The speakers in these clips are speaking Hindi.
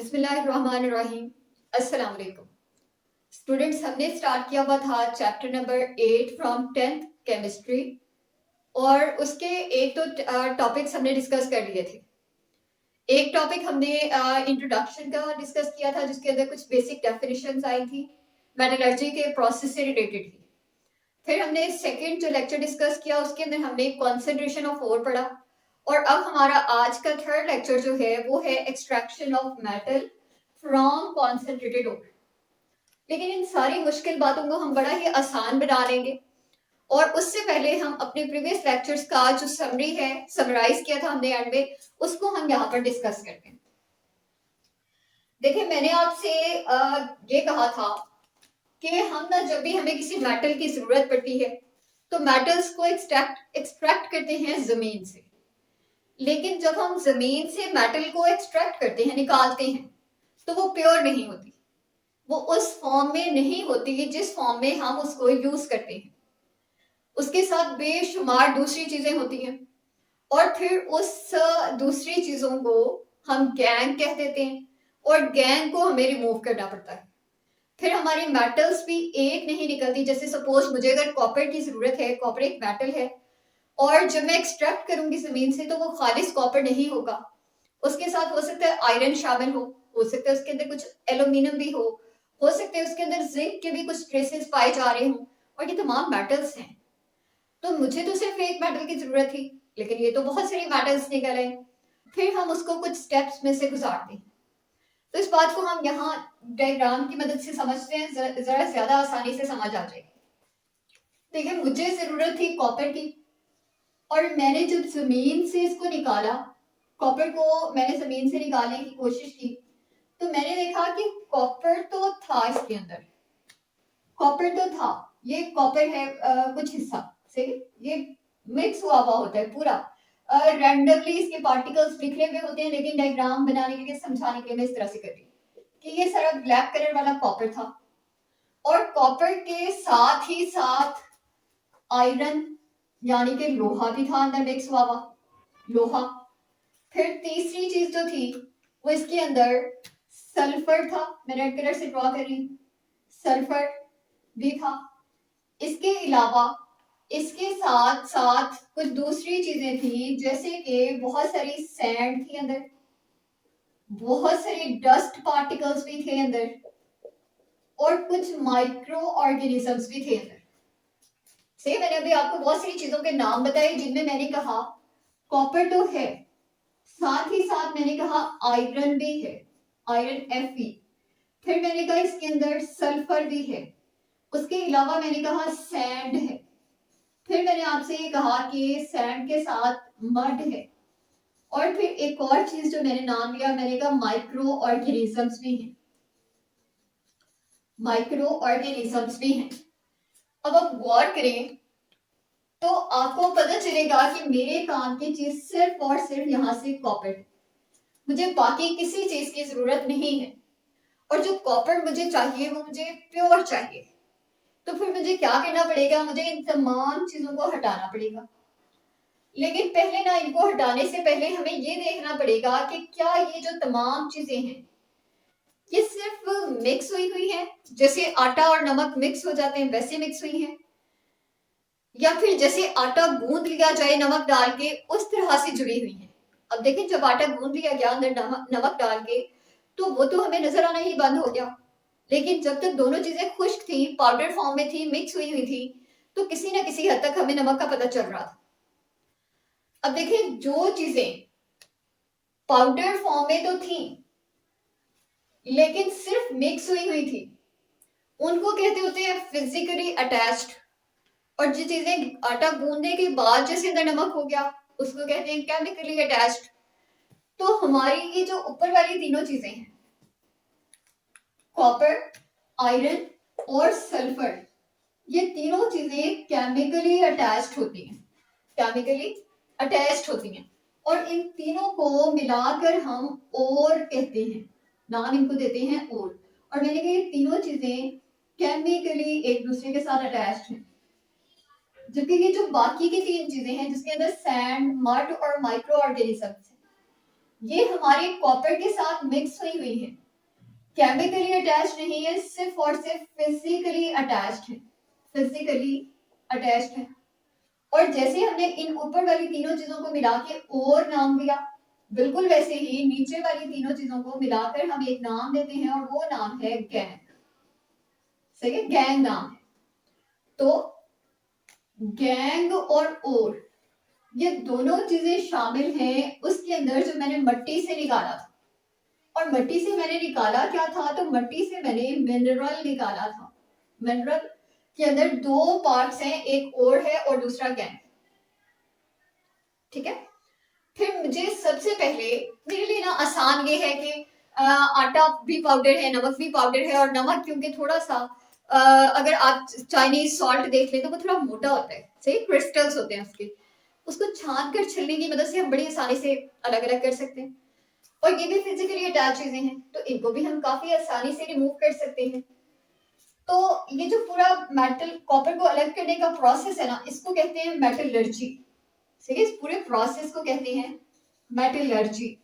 बिस्मिल्लाहिर्रहमानिर्रहीम। अस्सलाम वालेकुम स्टूडेंट्स। हमने स्टार्ट किया हुआ था chapter number 8 from 10th chemistry और उसके एक तो टॉपिक्स हमने डिस्कस कर लिए थे। एक टॉपिक हमने इंट्रोडक्शन का डिस्कस किया था जिसके अंदर कुछ बेसिक डेफिनेशंस आई थी, मेटलर्जी के प्रोसेस से रिलेटेड थी। फिर हमने सेकंड जो लेक्चर डिस्कस किया उसके अंदर हमने कॉन्सेंट्रेशन ऑफ ओर पढ़ा और अब हमारा आज का थर्ड लेक्चर जो है वो है extraction of metal from concentrated ore. लेकिन इन सारी मुश्किल बातों को हम बड़ा ही आसान बना लेंगे और उससे पहले हम अपने प्रीवियस लेक्चर्स का जो समरी है, समराइज किया था हमने एंड में, उसको हम यहाँ पर डिस्कस करते हैं। देखिए, मैंने आपसे ये कहा था कि हम ना जब भी हमें किसी मेटल की जरूरत पड़ती है तो मेटल्स को एक्सट्रैक्ट करते हैं जमीन से। लेकिन जब हम जमीन से मेटल को एक्सट्रैक्ट करते हैं, निकालते हैं, तो वो प्योर नहीं होती, वो उस फॉर्म में नहीं होती जिस फॉर्म में हम उसको यूज करते हैं। उसके साथ बेशुमार दूसरी चीजें होती हैं और फिर उस दूसरी चीजों को हम गैंग कह देते हैं और गैंग को हमें रिमूव करना पड़ता है। फिर हमारी मेटल्स भी एक नहीं निकलती। जैसे सपोज मुझे अगर कॉपर की जरूरत है, कॉपर एक मेटल है और जब मैं एक्सट्रैक्ट करूंगी जमीन से तो वो खालिस कॉपर नहीं होगा, उसके साथ हो सकता है आयरन शामिल हो सकता है उसके अंदर कुछ एल्यूमिनियम भी हो सकता है उसके अंदर जिंक के भी कुछ ट्रेसेस पाए जा रहे हों, और ये तमाम मेटल्स हैं। तो मुझे तो सिर्फ एक मेटल की जरूरत थी, लेकिन ये तो बहुत सारी मेटल्स निकल आए। फिर हम उसको कुछ स्टेप्स में से गुजारते हैं। तो इस बात को हम यहाँ डायग्राम की मदद से समझते हैं, जरा ज्यादा आसानी से समझ आ जाएगी। देखिए, मुझे जरूरत थी कॉपर की और मैंने जब जमीन से इसको निकाला, कॉपर को मैंने जमीन से निकालने की कोशिश की, तो मैंने देखा कि कॉपर तो था इसके अंदर, कॉपर तो था, ये कॉपर है कुछ हिस्सा से, ये मिक्स हुआ हुआ होता है पूरा, रैंडमली इसके पार्टिकल्स बिखरे हुए होते हैं। लेकिन डायग्राम बनाने के लिए, समझाने के लिए मैं इस तरह से कर रही हूँ कि ये सारा ब्लैक कलर वाला कॉपर था और कॉपर के साथ ही साथ आयरन यानी कि लोहा भी था अंदर मिक्स हुआ हुआ, लोहा। फिर तीसरी चीज जो थी वो इसके अंदर सल्फर था, मैं रेड कलर से ड्रॉ कर रही हूँ, सल्फर भी था। इसके अलावा इसके साथ साथ कुछ दूसरी चीजें थी, जैसे कि बहुत सारी सैंड थी अंदर, बहुत सारी डस्ट पार्टिकल्स भी थे अंदर और कुछ माइक्रो ऑर्गेनिजम्स भी थे अंदर। से मैंने अभी आपको बहुत सारी चीजों के नाम बताए जिनमें मैंने कहा कॉपर तो है, साथ ही साथ मैंने कहा आयरन भी है, आयरन Fe। फिर मैंने कहा इसके अंदर सल्फर भी है, उसके अलावा मैंने कहा सैंड है। फिर मैंने आपसे ये कहा कि सैंड के साथ मड है और फिर एक और चीज जो मैंने नाम लिया, मैंने कहा माइक्रो ऑर्गेनिजम्स भी हैं, माइक्रो ऑर्गेनिजम्स भी हैं। अब आप गौर करें तो आपको पता चलेगा कि मेरे काम की चीज सिर्फ और सिर्फ यहाँ से कॉपर है, मुझे बाकी किसी चीज की जरूरत नहीं है। और जो कॉपर मुझे चाहिए वो मुझे प्योर चाहिए। तो फिर मुझे क्या करना पड़ेगा, मुझे इन तमाम चीजों को हटाना पड़ेगा। लेकिन पहले ना, इनको हटाने से पहले हमें ये देखना पड़ेगा कि क्या ये जो तमाम चीजें हैं ये सिर्फ मिक्स हुई हुई है, जैसे आटा और नमक मिक्स हो जाते हैं वैसे मिक्स हुई हैं, या फिर जैसे आटा गूंद लिया जाए नमक डाल के उस तरह से जुड़ी हुई हैं। अब देखें, जब आटा गूंद लिया गया अंदर नमक डाल के तो वो तो हमें नजर आना ही बंद हो गया। लेकिन जब तक दोनों चीजें खुश्क थी, पाउडर फॉर्म में थी, मिक्स हुई हुई थी, तो किसी ना किसी हद तक हमें नमक का पता चल रहा था। अब देखें, जो चीजें पाउडर फॉर्म में तो थी लेकिन सिर्फ मिक्स हुई हुई थी उनको कहते होते हैं फिजिकली अटैच्ड, और जो चीजें आटा गूंदने के बाद जैसे अंदर नमक हो गया उसको कहते हैं केमिकली अटैच्ड। तो हमारी ये जो ऊपर वाली तीनों चीजें हैं, कॉपर, आयरन और सल्फर, ये तीनों चीजें केमिकली अटैच्ड होती हैं, केमिकली अटैच्ड होती हैं और इन तीनों को मिलाकर हम और कहते हैं, नाम इनको देते हैं और मैंने कहा ये तीनों चीजें केमिकली एक दूसरे के साथ अटैच्ड हैं। जबकि ये जो बाकी की तीन चीजें हैं जिसके अंदर सैंड, मड और माइक्रो ऑर्गेनिजम्स हैं, ये हमारे कॉपर के साथ मिक्स हुई हुई है, केमिकली अटैच नहीं है, सिर्फ और सिर्फ फिजिकली अटैच्ड है, फिजिकली अटैच्ड है। और जैसे हमने इन ऊपर वाली तीनों चीजों को मिला के और नाम दिया, बिल्कुल वैसे ही नीचे वाली तीनों चीजों को मिलाकर हम एक नाम देते हैं और वो नाम है गैंग। सही है, गैंग नाम है। तो गैंग और ये दोनों चीजें शामिल हैं उसके अंदर जो मैंने मट्टी से निकाला था। और मट्टी से मैंने निकाला क्या था, तो मट्टी से मैंने मिनरल निकाला था। मिनरल के अंदर दो पार्ट्स हैं, एक और है और दूसरा गैंग। ठीक है, फिर मुझे सबसे पहले, मेरे लिए ना आसान ये है कि आटा भी पाउडर है, नमक भी पाउडर है, और नमक क्योंकि थोड़ा सा अगर आप चाइनीज सॉल्ट देख लें तो वो थोड़ा मोटा होता है, सही, क्रिस्टल्स होते हैं उसके, उसको छान कर छलने की मदद से हम बड़ी आसानी से अलग अलग कर सकते हैं। और ये भी फिजिकली अटैच चीजें हैं तो इनको भी हम काफी आसानी से रिमूव कर सकते हैं। तो ये जो पूरा मेटल कॉपर को अलग करने का प्रोसेस है ना, इसको कहते हैं मेटलर्जी। ठीक है, इस पूरे प्रोसेस को कहते हैं मेटलर्जी।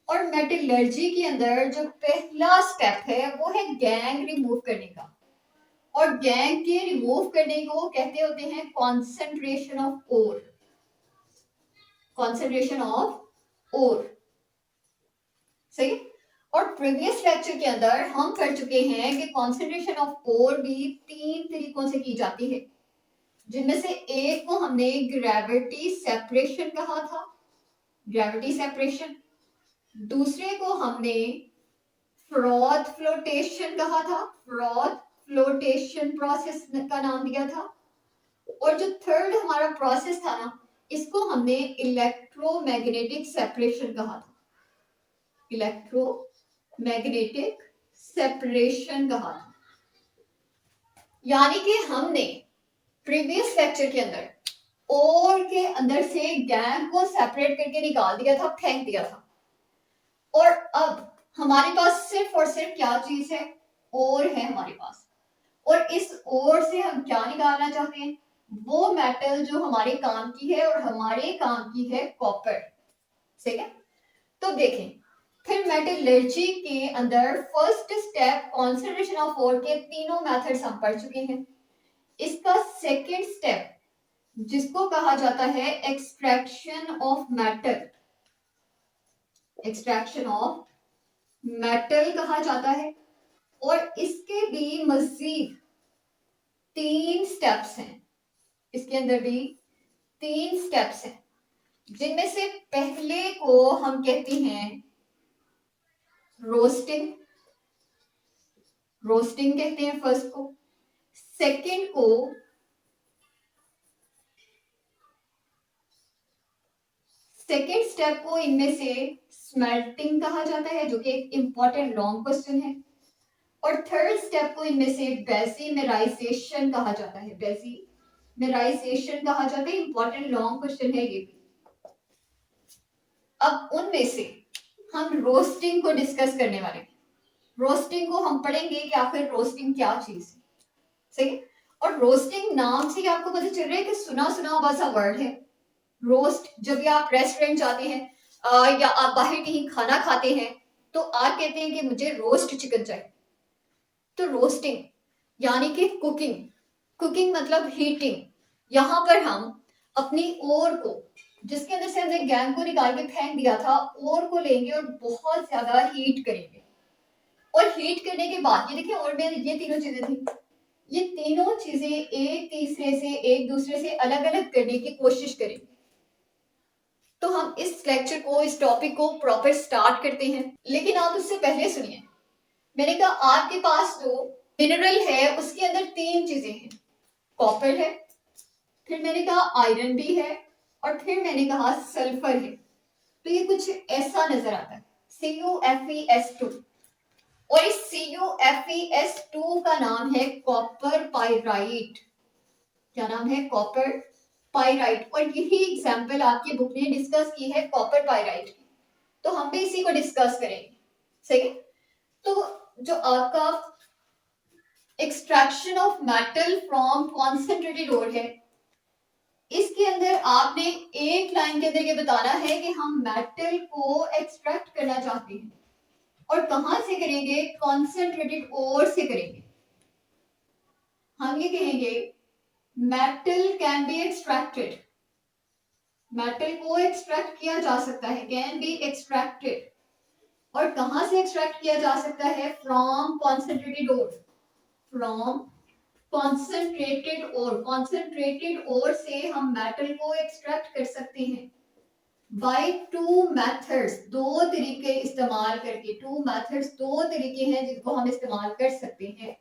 और मेटलर्जी के अंदर जो पहला स्टेप है वो है गैंग रिमूव करने का। और गैंग के रिमूव करने को कहते होते हैं concentration of ore, concentration of ore. सही। और प्रीवियस लेक्चर के अंदर हम कर चुके हैं कि कॉन्सेंट्रेशन ऑफ ओर भी तीन तरीकों से की जाती है, जिनमें से एक को हमने ग्रेविटी सेपरेशन कहा था, ग्रेविटी सेपरेशन। दूसरे को हमने फ्रॉथ फ्लोटेशन कहा था, फ्रॉथ फ्लोटेशन प्रोसेस का नाम दिया था। और जो थर्ड हमारा प्रोसेस था ना, इसको हमने इलेक्ट्रोमैग्नेटिक सेपरेशन कहा था, इलेक्ट्रोमैग्नेटिक सेपरेशन कहा था। यानी कि हमने प्रीवियस लेक्चर के अंदर ओर के अंदर से गैंग को सेपरेट करके निकाल दिया था, फेंक दिया था। और अब हमारे पास सिर्फ और सिर्फ क्या चीज है, ओर है हमारे पास। और इस ओर से हम क्या निकालना चाहते हैं, वो मेटल जो हमारे काम की है, और हमारे काम की है कॉपर। ठीक है, तो देखें फिर मेटलर्जी के अंदर first step concentration of ore के तीनों मेथड्स हम पढ़ चुके हैं। इसका सेकेंड स्टेप जिसको कहा जाता है extraction of metal, extraction of metal कहा जाता है। और इसके भी मजीद तीन स्टेप्स हैं, इसके अंदर भी तीन स्टेप्स हैं, जिनमें से पहले को हम कहते हैं रोस्टिंग, रोस्टिंग कहते हैं फर्स्ट को। सेकंड को सेकेंड स्टेप को इनमें से स्मेल्टिंग कहा जाता है, जो कि एक इंपॉर्टेंट लॉन्ग क्वेश्चन है। और थर्ड स्टेप को इनमें से बेसिमेराइजेशन कहा जाता है, बेसिमेराइजेशन कहा जाता है, इंपॉर्टेंट लॉन्ग क्वेश्चन है ये भी। अब उनमें से हम रोस्टिंग को डिस्कस करने वाले हैं। रोस्टिंग को हम पढ़ेंगे कि आखिर रोस्टिंग क्या चीज है, सही। और रोस्टिंग नाम से आपको पता चल रहा है कि सुना सुना हुआ सा वर्ड है रोस्ट। जब भी आप रेस्टोरेंट जाते हैं या आप बाहर कहीं खाना खाते हैं तो आप कहते हैं कि मुझे रोस्ट चिकन चाहिए। तो रोस्टिंग यानी कि कुकिंग, कुकिंग मतलब हीटिंग। यहां पर हम अपनी ओर को, जिसके अंदर से हमने गैंग को निकाल के फेंक दिया था, ओर को लेंगे और बहुत ज्यादा हीट करेंगे। और हीट करने के बाद ये देखिए, और में ये तीनों चीजें थी, ये तीनों चीजें एक तीसरे से, एक दूसरे से अलग अलग करने की कोशिश करेंगे। तो हम इस लेक्चर को, इस टॉपिक को प्रॉपर स्टार्ट करते हैं। लेकिन आप उससे पहले सुनिए, मैंने कहा आपके पास जो मिनरल है उसके अंदर तीन चीजें हैं, कॉपर है, फिर मैंने कहा आयरन भी है, और फिर मैंने कहा सल्फर है। तो ये कुछ ऐसा नजर आता है, CuFeS2। और इस CuFeS2 का नाम है कॉपर पाइराइट। क्या नाम है, कॉपर पाइराइट। और यही एग्जाम्पल आपकी बुक ने डिस्कस की है कॉपर पाइराइट की, तो हम भी इसी को डिस्कस करेंगे, सही है। तो जो आपका extraction of metal from concentrated ore है, इसके अंदर आपने एक लाइन के अंदर ये बताना है कि हम मेटल को एक्सट्रैक्ट करना चाहते हैं और कहां से करेंगे, कॉन्सेंट्रेटेड ओर से करेंगे। हम ये कहेंगे metal can be extracted, metal को एक्सट्रैक्ट किया जा सकता है, कैन बी एक्सट्रैक्टेड, और कहां से एक्सट्रैक्ट किया जा सकता है, from concentrated ore, from concentrated ore, concentrated ore से हम मेटल को एक्सट्रैक्ट कर सकते हैं बाय टू मेथड्स, दो तरीके इस्तेमाल करके, टू मेथड्स दो तरीके हैं जिनको हम इस्तेमाल कर सकते हैं।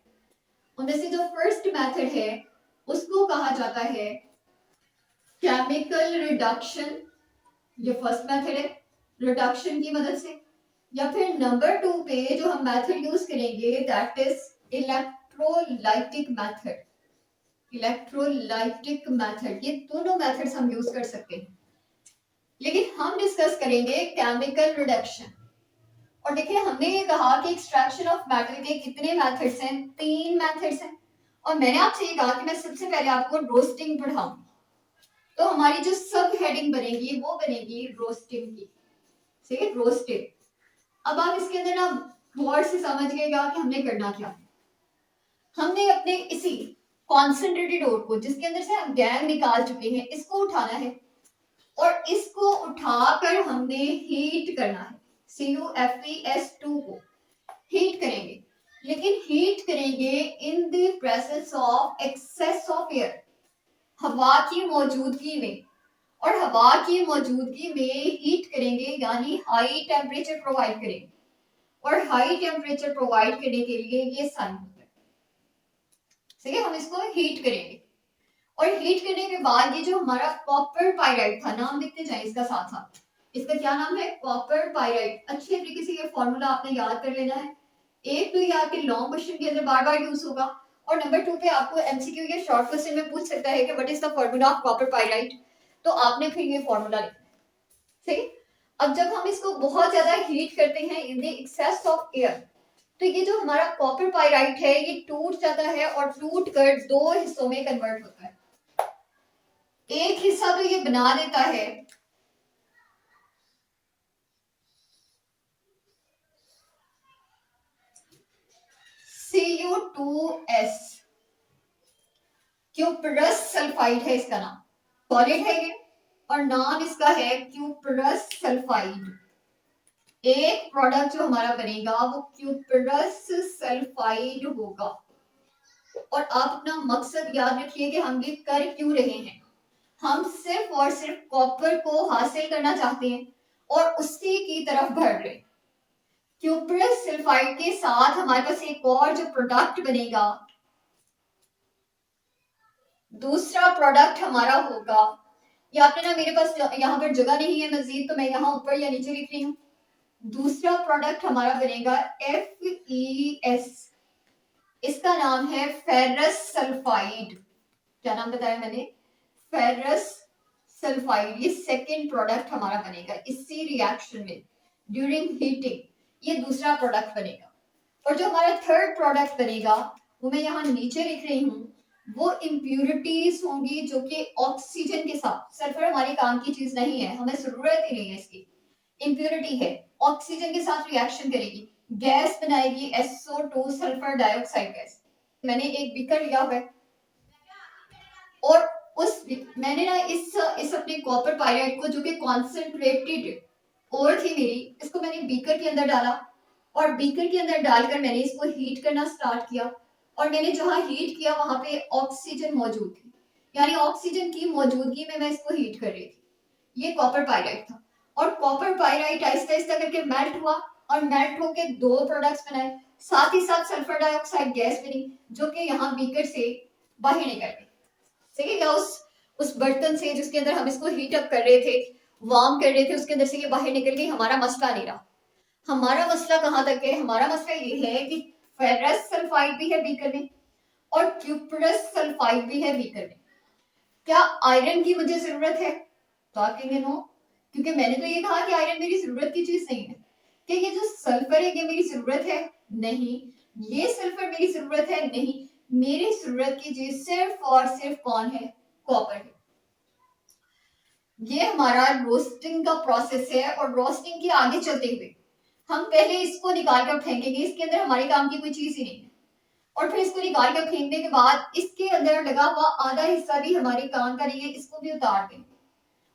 उनमें से जो फर्स्ट मेथड है उसको कहा जाता है केमिकल रिडक्शन, ये फर्स्ट मेथड है रिडक्शन की मदद से, या फिर नंबर 2 पे जो हम मेथड यूज करेंगे that is electrolytic method, electrolytic method, ये दोनों मेथड्स हम यूज कर सकते हैं, लेकिन हम डिस्कस करेंगे केमिकल रिडक्शन। और देखिए हमने ये कहा कि एक्सट्रैक्शन ऑफ मेटल के कितने मेथड्स हैं, 3 मेथड्स हैं, और मैंने आपसे ये कहा कि मैं सबसे पहले आपको रोस्टिंग पढ़ाऊंगी, तो हमारी जो सब हेडिंग बनेगी वो बनेगी रोस्टिंग की, ठीक है, रोस्टिंग। अब आप इसके अंदर ना गौर से समझिएगा कि हमने करना क्या है। हमने अपने इसी कॉन्सेंट्रेटेड ओर को जिसके अंदर से हम गैंग निकाल चुके हैं इसको उठाना है और इसको उठाकर हमने हीट करना है, CuFeS2 को हीट करेंगे, लेकिन हीट करेंगे in the presence of excess of air, हवा की मौजूदगी में, और हवा की मौजूदगी में हीट करेंगे यानी हाई टेम्परेचर प्रोवाइड करेंगे, और हाई टेम्परेचर प्रोवाइड करने के लिए ये साइन होता है, ठीक है, हम इसको हीट करेंगे। और हीट करने के बाद ये जो हमारा कॉपर पाइराइट था, नाम लिखते जाए इसका साथ साथ, इसका क्या नाम है, कॉपर पाइराइट। अच्छे तरीके से ये फॉर्मूला आपने याद कर लेना है, एक तो ये आपके लॉन्ग क्वेश्चन के अंदर बार बार यूज होगा, और नंबर 2 पे आपको एमसीक्यू या शॉर्ट क्वेश्चन में पूछ सकता है कि what is the formula of copper pyrite, तो आपने फिर ये फॉर्मूला लिखना है, ठीक। अब जब हम इसको बहुत ज्यादा हीट करते हैं in the excess of air, तो ये जो हमारा कॉपर पाइराइट है ये टूट जाता है और टूट कर दो हिस्सों में कन्वर्ट होता है। एक हिस्सा तो ये बना देता है Cu2S, क्यूपरस सल्फाइड है इसका नाम, सॉलिड है ये, और नाम इसका है क्यूपरस सल्फाइड। एक प्रोडक्ट जो हमारा बनेगा वो क्यूपरस सल्फाइड होगा। और आप अपना मकसद याद रखिए कि हम ये कर क्यों रहे हैं, हम सिर्फ और सिर्फ कॉपर को हासिल करना चाहते हैं और उसी की तरफ बढ़ रहे हैं। क्यूपरस सल्फाइड के साथ हमारे पास एक और जो प्रोडक्ट बनेगा, दूसरा प्रोडक्ट हमारा होगा, ये आपने ना, मेरे पास यहाँ पर जगह नहीं है मजीद तो मैं यहाँ ऊपर या नीचे लिख रही हूँ, दूसरा प्रोडक्ट हमारा बनेगा FeS, इसका नाम है फेरस सल्फाइड। क्या नाम बताया मैंने, फेरस सल्फाइड। ये सेकेंड प्रोडक्ट हमारा बनेगा इसी रिएक्शन में ड्यूरिंग हीटिंग, ये दूसरा प्रोडक्ट बनेगा। और जो हमारा थर्ड प्रोडक्ट बनेगा वो मैं यहाँ नीचे लिख रही हूँ, वो इम्प्यूरिटीज होंगी जो कि ऑक्सीजन के साथ, सल्फर हमारे काम की चीज नहीं है, हमें जरूरत ही नहीं है इसकी, इम्प्यूरिटी है, ऑक्सीजन के साथ रिएक्शन करेगी, गैस बनाएगी SO2 सल्फर डाइऑक्साइड गैस। मैंने एक बीकर लिया हुआ है और उस मैंने ना इस अपने कॉपर पाइराइड को जो कि कॉन्सेंट्रेटेड और थी मेरी, इसको मैंने बीकर के अंदर डाला और बीकर के अंदर डालकर मैंने इसको हीट करना स्टार्ट किया, और मैंने जहां हीट किया वहां पे ऑक्सीजन मौजूद थी, यानी ऑक्सीजन की मौजूदगी में मैं इसको हीट कर रही थी। ये कॉपर पाइराइट था और कॉपर पाइराइट आहिस्ता आहिस्ता करके मेल्ट हुआ और मेल्ट होकर दो प्रोडक्ट्स बनाए, साथ ही साथ सल्फर डाइऑक्साइड गैस बनी जो कि यहाँ बीकर से बाहर निकल गई, ठीक है, या उस बर्तन से जिसके अंदर हम इसको हीट अप कर रहे थे, वार्म कर रहे थे, उसके अंदर से ये बाहर निकल गई। हमारा मसला नहीं रहा। हमारा मसला कहाँ तक है, हमारा मसला ये है कि फेरस सल्फाइड भी है बीकर में और क्यूपरस सल्फाइड भी है बीकर में, क्या आयरन की मुझे जरूरत है, तो आप कहेंगे नो, क्योंकि मैंने तो ये कहा कि आयरन मेरी जरूरत की चीज नहीं है। क्या ये जो सल्फर है ये मेरी जरूरत है, नहीं। ये सल्फर मेरी जरूरत है, नहीं। मेरी जरूरत की चीज सिर्फ और सिर्फ कौन है, कॉपर है। ये हमारा रोस्टिंग का प्रोसेस है और रोस्टिंग के आगे चलते हुए हम पहले इसको निकाल कर फेंकेंगे, इसके अंदर हमारे काम की कोई चीज ही नहीं है। और फिर इसको निकाल कर फेंकने के बाद इसके अंदर लगा हुआ आधा हिस्सा भी हमारे काम का नहीं है, इसको भी उतार देंगे।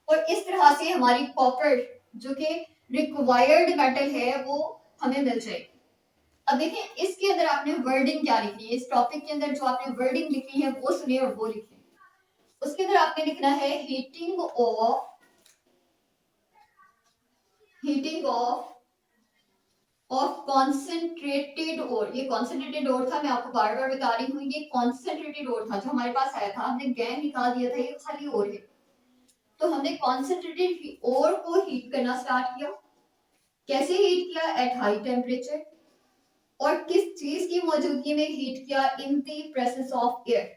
और इस तरह से हमारी कॉपर जो कि रिक्वायर्ड मेटल है वो हमें मिल जाएगी। अब देखें इसके अंदर आपने वर्डिंग क्या लिखनी है, इस टॉपिक के अंदर जो आपने वर्डिंग लिखनी है वो सुनिए और वो लिखिए। उसके अंदर आपने लिखना है हीटिंग ऑफ कॉन्सेंट्रेटेड ओर। ये कॉन्सेंट्रेटेड ओर था, मैं आपको बार बार बता रही हूँ, ये कॉन्सेंट्रेटेड ओर था जो हमारे पास आया था, हमने गैन निकाल दिया था, ये खाली ओर है। तो हमने कॉन्सेंट्रेटेड ओर को हीट करना स्टार्ट किया। कैसे हीट किया? At high temperature. और किस चीज की मौजूदगी में हीट किया? इन the presence of air,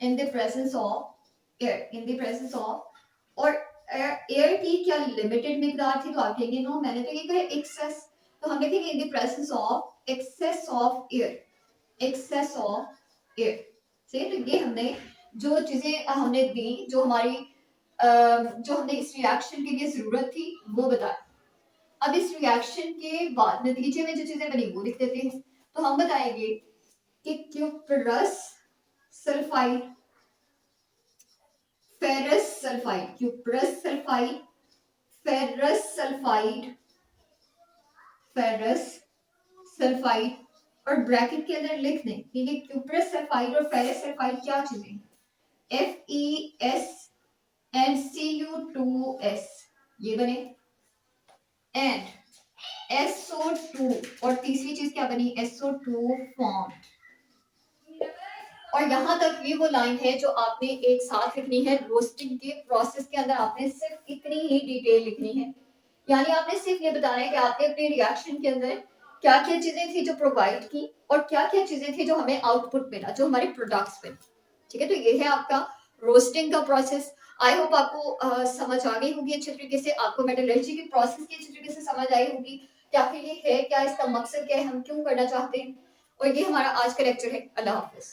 in the presence of air, in the presence of. और एयर की क्या लिमिटेड मिकदार थी? तो आप कहेंगे नो, मैंने तो ये कहा एक्सेस, तो हम लिखेंगे in the presence of excess of air, excess of air. सही। तो ये हमने जो चीजें हमने दी, जो हमारी जो हमने इस रिएक्शन के लिए जरूरत थी वो बताया। अब इस रिएक्शन के बाद नतीजे में जो चीजें बनी वो लिख देते हैं। तो हम बताएंगे कि cuprous sulphide, ferrous sulphide, cuprous sulphide, ferrous sulphide, ferrous sulphide, और ब्रैकेट के अंदर लिख दें कि ये क्यूप्रस सल्फाइड और फेरस सल्फाइड क्या चीजें? FeS ये बने, एंड SO2, और तीसरी चीज क्या बनी? SO2 form. और यहां तक ये वो लाइन है जो आपने एक साथ लिखनी है। रोस्टिंग के प्रोसेस के अंदर आपने सिर्फ इतनी ही डिटेल लिखनी है, यानी आपने सिर्फ ये बताना है कि आपने अपने रिएक्शन के अंदर क्या क्या चीजें थी जो प्रोवाइड की और क्या क्या चीजें थी जो हमें आउटपुट मिला, जो हमारे प्रोडक्ट्स में। ठीक है, तो ये है आपका रोस्टिंग का प्रोसेस। आई होप आपको समझ आ गई होगी अच्छे तरीके से, आपको मेटलर्जी के प्रोसेस की अच्छे तरीके से समझ आई होगी कि आखिर ये है क्या, इसका मकसद क्या है, हम क्यों करना चाहते हैं। और ये हमारा आज का लेक्चर है। अल्लाह हाफिज।